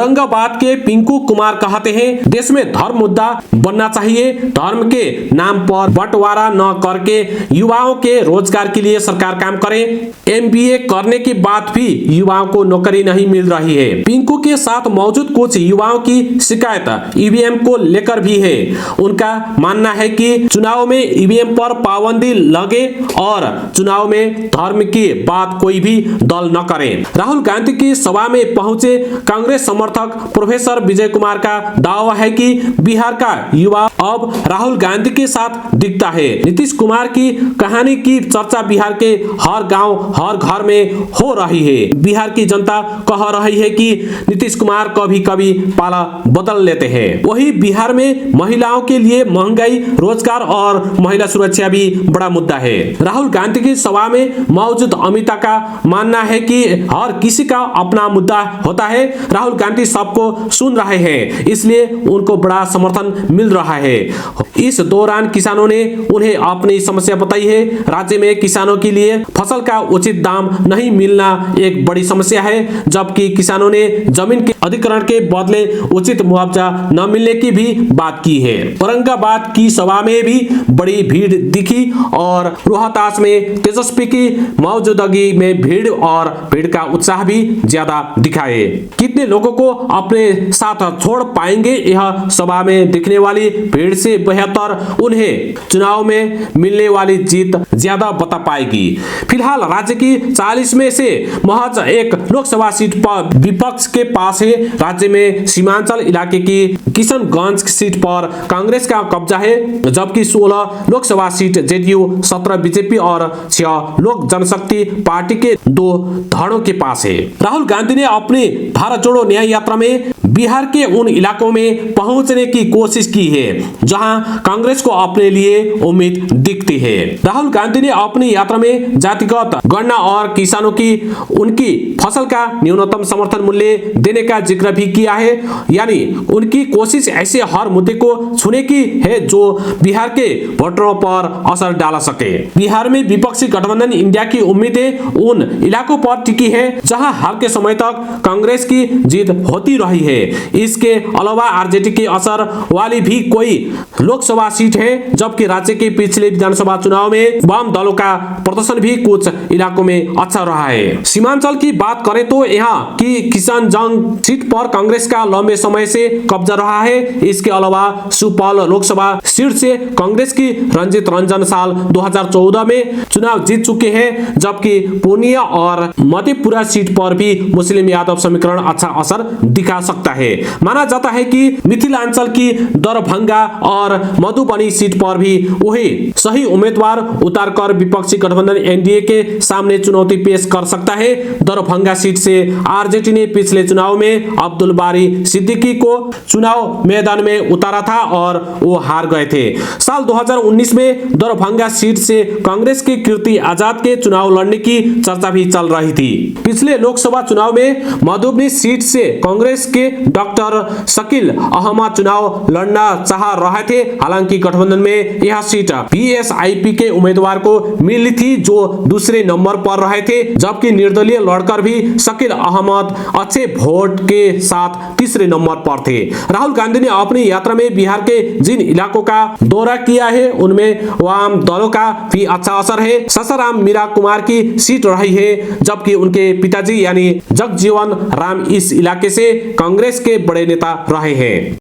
औरंगाबाद के पिंकू कुमार कहते हैं, देश में धर्म मुद्दा बनना चाहिए। धर्म के नाम पर बंटवारा न करके युवाओं के रोजगार के लिए सरकार काम करे। MBA करने के बाद भी युवाओं को नौकरी नहीं मिल रही है। पिंकू के साथ मौजूद कुछ युवाओं की शिकायत EVM को लेकर भी है। उनका मानना है कि चुनाव में EVM पर पाबंदी लगे और चुनाव में धर्म की बात कोई भी दल न करे। राहुल गांधी की सभा में पहुंचे कांग्रेस समर्थक प्रोफेसर विजय कुमार का दावा है कि बिहार का युवा अब राहुल गांधी के साथ दिखता है। नीतीश कुमार की कहानी की चर्चा बिहार के हर गांव हर घर में हो रही है। बिहार की जनता कह रही है कि नीतीश कुमार कभी कभी पाला बदल लेते हैं। वही बिहार में महिलाओं के लिए महंगाई, रोजगार और महिला सुरक्षा भी बड़ा मुद्दा है। राहुल गांधी की सभा में मौजूद अमिता का मानना है कि हर किसी का अपना मुद्दा होता है। राहुल गांधी सबको सुन रहे हैं, इसलिए उनको बड़ा समर्थन मिल रहा है। इस दौरान किसानों ने उन्हें अपनी समस्या बताई है। राज्य में किसानों के लिए फसल का उचित दाम नहीं मिलना एक बड़ी समस्या है, जबकि किसानों ने जमीन के अधिग्रहण के बदले उचित मुआवजा न मिलने की भी बात की है। औरंगाबाद की सभा में भी बड़ी भीड़ दिखी और रोहतास में तेजस्वी की मौजूदगी में भीड़ का उत्साह भी ज्यादा दिखाए। कितने लोगों को अपने साथ छोड़ पाएंगे, यह सभा में दिखने वाली भीड़ से बेहतर उन्हें चुनाव में मिलने वाली जीत ज्यादा बता पाएगी। फिलहाल राज्य की 40 में से महज एक लोकसभा सीट पर विपक्ष के पास है। राज्य में सीमांचल इलाके की किशनगंज सीट पर कांग्रेस का कब्जा है, जबकि 16 लोकसभा सीट JDU, 17 बीजेपी और 6 लोक जनशक्ति पार्टी के 2 धड़ों के पास है। राहुल गांधी ने अपनी भारत जोड़ो न्याय यात्रा में बिहार के उन इलाकों में पहुंचने की कोशिश की है जहां कांग्रेस को अपने लिए उम्मीद दिखती है। राहुल गांधी ने अपनी यात्रा में जातिगत गणना और किसानों की उनकी फसल का न्यूनतम समर्थन मूल्य देने का जिक्र भी किया है। यानी उनकी कोशिश ऐसे हर मुद्दे को छूने की है जो बिहार के वोटरों पर असर डाल सके। बिहार में विपक्षी गठबंधन इंडिया की उम्मीदें उन इलाकों पर टिकी है जहां हाल के समय तक कांग्रेस की जीत होती रही है। इसके अलावा RJD के असर वाली भी कोई लोकसभा सीट है, जबकि राज्य के पिछले विधानसभा चुनाव में वाम दलों का प्रदर्शन भी कुछ इलाकों में अच्छा रहा है। सीमांचल की बात करें तो यहाँ की किशनगंज सीट पर कांग्रेस का लंबे समय से कब्जा रहा है। इसके अलावा सुपौल लोकसभा सीट से कांग्रेस की रंजीत रंजन साल 2014 में चुनाव जीत चुके हैं, जबकि पूर्णिया और मधेपुरा सीट पर भी मुस्लिम यादव समीकरण अच्छा असर दिखा सकता है। माना जाता है कि मिथिलांचल की दरभंगा और मधुबनी सीट पर भी वही सही उम्मीदवार उतारकर विपक्षी गठबंधन NDA के सामने चुनौती पेश कर सकता है। दरभंगा सीट से RJD ने पिछले चुनाव में अब्दुल बारी सिद्दीकी को चुनाव मैदान में उतारा था और वो हार गए थे। साल 2019 में दरभंगा सीट से कांग्रेस के कीर्ति आजाद के चुनाव लड़ने की चर्चा भी चल रही थी। पिछले लोकसभा चुनाव में मधुबनी सीट से कांग्रेस के डॉक्टर शकील अहमद चुनाव लड़ना चाह रहे थे। हालांकि गठबंधन में यह सीट PSIP के उम्मीदवार को मिली थी जो दूसरे नंबर पर रहे थे, जबकि निर्दलीय लड़कर भी शकील अहमद अच्छे वोट के साथ तीसरे नंबर पर थे। राहुल गांधी ने अपनी यात्रा में बिहार के जिन इलाकों का दौरा किया है उनमें वाम दलों का भी अच्छा असर है। सासाराम मीरा कुमार की सीट रही है, जबकि उनके पिताजी यानी जगजीवन राम इस इलाके से कांग्रेस के बड़े नेता रहे हैं।